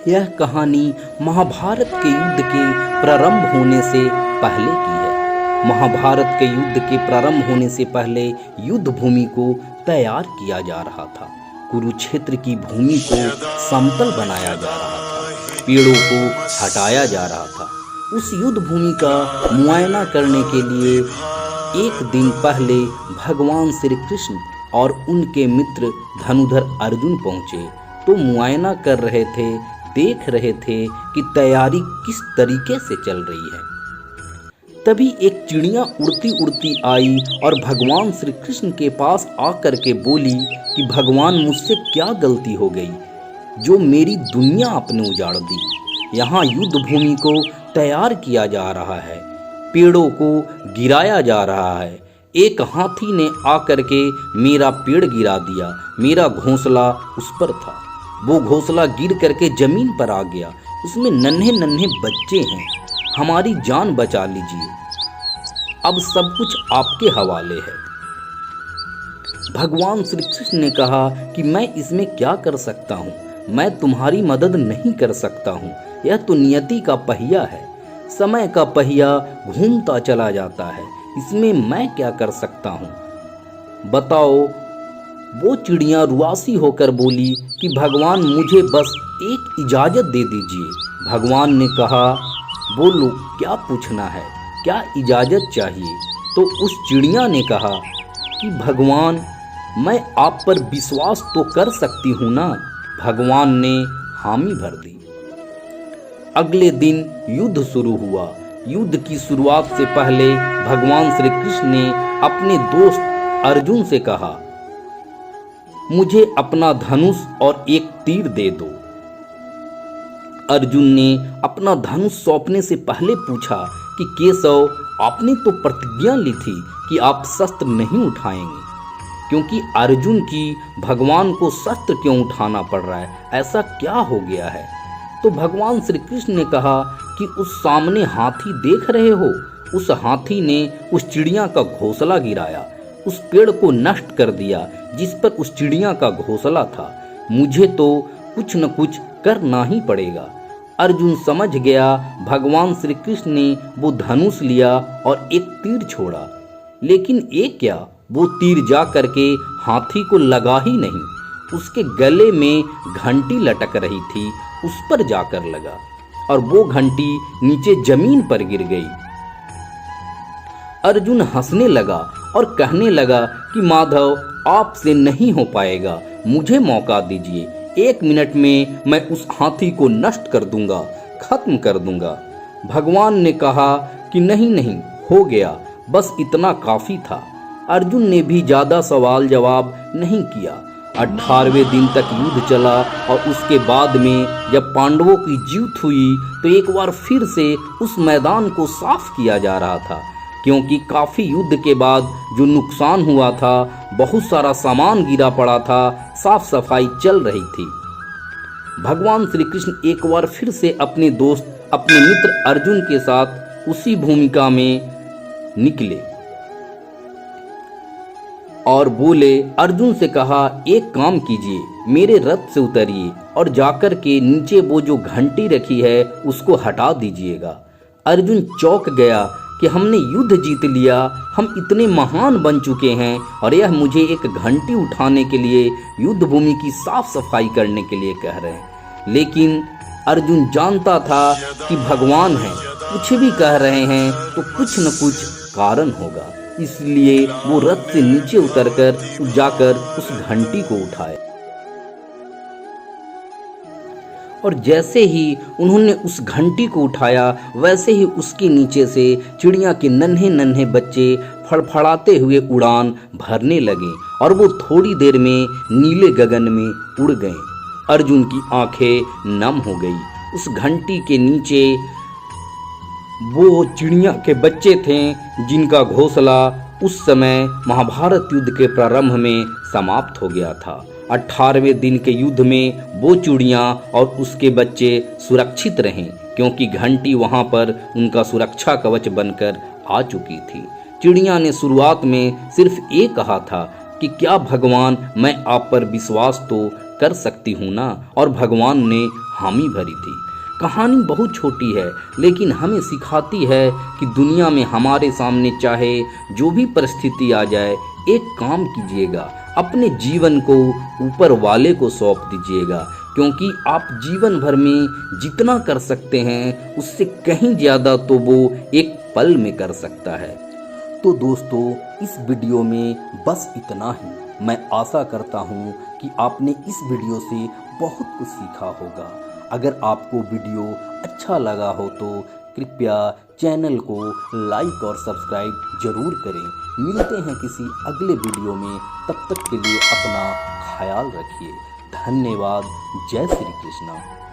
यह कहानी महाभारत के युद्ध के प्रारंभ होने से पहले की है। महाभारत के युद्ध के प्रारंभ होने से पहले युद्ध भूमि को तैयार किया जा रहा था। कुरुक्षेत्र की भूमि को समतल बनाया जा रहा था, पेड़ों को हटाया जा रहा था। उस युद्ध भूमि का मुआयना करने के लिए एक दिन पहले भगवान श्री कृष्ण और उनके मित्र धनुधर अर्जुन पहुँचे तो मुआयना कर रहे थे, देख रहे थे कि तैयारी किस तरीके से चल रही है। तभी एक चिड़िया उड़ती उड़ती आई और भगवान श्री कृष्ण के पास आकर के बोली कि भगवान, मुझसे क्या गलती हो गई जो मेरी दुनिया आपने उजाड़ दी। यहाँ युद्ध भूमि को तैयार किया जा रहा है, पेड़ों को गिराया जा रहा है। एक हाथी ने आकर के मेरा पेड़ गिरा दिया, मेरा घोंसला उस पर था, वो घोंसला गिर करके जमीन पर आ गया, उसमें नन्हे नन्हे बच्चे हैं, हमारी जान बचा लीजिए, अब सब कुछ आपके हवाले है। भगवान श्री कृष्ण ने कहा कि मैं इसमें क्या कर सकता हूँ, मैं तुम्हारी मदद नहीं कर सकता हूँ, यह तो नियति का पहिया है, समय का पहिया घूमता चला जाता है, इसमें मैं क्या कर सकता हूँ, बताओ। वो चिड़िया रुआसी होकर बोली कि भगवान, मुझे बस एक इजाज़त दे दीजिए। भगवान ने कहा, बोलो क्या पूछना है, क्या इजाज़त चाहिए। तो उस चिड़िया ने कहा कि भगवान, मैं आप पर विश्वास तो कर सकती हूँ ना। भगवान ने हामी भर दी। अगले दिन युद्ध शुरू हुआ। युद्ध की शुरुआत से पहले भगवान श्री कृष्ण ने अपने दोस्त अर्जुन से कहा, मुझे अपना धनुष और एक तीर दे दो। अर्जुन ने अपना धनुष सौंपने से पहले पूछा कि केशव, आपने तो प्रतिज्ञा ली थी कि आप शस्त्र नहीं उठाएंगे, क्योंकि अर्जुन की भगवान को शस्त्र क्यों उठाना पड़ रहा है, ऐसा क्या हो गया है। तो भगवान श्री कृष्ण ने कहा कि उस सामने हाथी देख रहे हो, उस हाथी ने उस चिड़िया का घोंसला गिराया, उस पेड़ को नष्ट कर दिया जिस पर उस चिड़िया का घोंसला था। मुझे तो कुछ न कुछ करना ही पड़ेगा। अर्जुन समझ गया भगवान श्री कृष्ण ने वो धनुष लिया और एक तीर छोड़ा, लेकिन एक क्या, वो तीर जा करके हाथी को लगा ही नहीं, उसके गले में घंटी लटक रही थी, उस पर जाकर लगा और वो घंटी नीचे जमीन पर गिर गई। अर्जुन हंसने लगा और कहने लगा कि माधव, आपसे नहीं हो पाएगा, मुझे मौका दीजिए, 1 मिनट में मैं उस हाथी को नष्ट कर दूंगा, खत्म कर दूंगा। भगवान ने कहा कि नहीं नहीं, हो गया, बस इतना काफी था। अर्जुन ने भी ज्यादा सवाल जवाब नहीं किया। 18वें दिन तक युद्ध चला और उसके बाद में जब पांडवों की जीत हुई तो एक बार फिर से उस मैदान को साफ किया जा रहा था, क्योंकि काफ़ी युद्ध के बाद जो नुकसान हुआ था, बहुत सारा सामान गिरा पड़ा था, साफ सफाई चल रही थी। भगवान श्री कृष्ण एक बार फिर से अपने दोस्त, अपने मित्र अर्जुन के साथ उसी भूमिका में निकले और बोले, अर्जुन से कहा, एक काम कीजिए, मेरे रथ से उतरिए और जाकर के नीचे वो जो घंटी रखी है उसको हटा दीजिएगा। अर्जुन चौंक गया कि हमने युद्ध जीत लिया, हम इतने महान बन चुके हैं और यह मुझे एक घंटी उठाने के लिए, युद्ध भूमि की साफ सफाई करने के लिए कह रहे हैं। लेकिन अर्जुन जानता था कि भगवान हैं, कुछ भी कह रहे हैं तो कुछ न कुछ कारण होगा, इसलिए वो रथ से नीचे उतरकर जाकर उस घंटी को उठाए और जैसे ही उन्होंने उस घंटी को उठाया वैसे ही उसके नीचे से चिड़िया के नन्हे नन्हे बच्चे फड़फड़ाते हुए उड़ान भरने लगे और वो थोड़ी देर में नीले गगन में उड़ गए। अर्जुन की आंखें नम हो गई। उस घंटी के नीचे वो चिड़िया के बच्चे थे जिनका घोंसला उस समय महाभारत युद्ध के प्रारंभ में समाप्त हो गया था। 18वें दिन के युद्ध में वो चिड़िया और उसके बच्चे सुरक्षित रहे, क्योंकि घंटी वहां पर उनका सुरक्षा कवच बनकर आ चुकी थी। चिड़िया ने शुरुआत में सिर्फ ये कहा था कि क्या भगवान, मैं आप पर विश्वास तो कर सकती हूँ ना, और भगवान ने हामी भरी थी। कहानी बहुत छोटी है लेकिन हमें सिखाती है कि दुनिया में हमारे सामने चाहे जो भी परिस्थिति आ जाए, एक काम कीजिएगा, अपने जीवन को ऊपर वाले को सौंप दीजिएगा, क्योंकि आप जीवन भर में जितना कर सकते हैं उससे कहीं ज़्यादा तो वो एक पल में कर सकता है। तो दोस्तों, इस वीडियो में बस इतना ही। मैं आशा करता हूँ कि आपने इस वीडियो से बहुत कुछ सीखा होगा। अगर आपको वीडियो अच्छा लगा हो तो कृपया चैनल को लाइक और सब्सक्राइब जरूर करें। मिलते हैं किसी अगले वीडियो में, तब तक के लिए अपना ख्याल रखिए। धन्यवाद। जय श्री कृष्ण।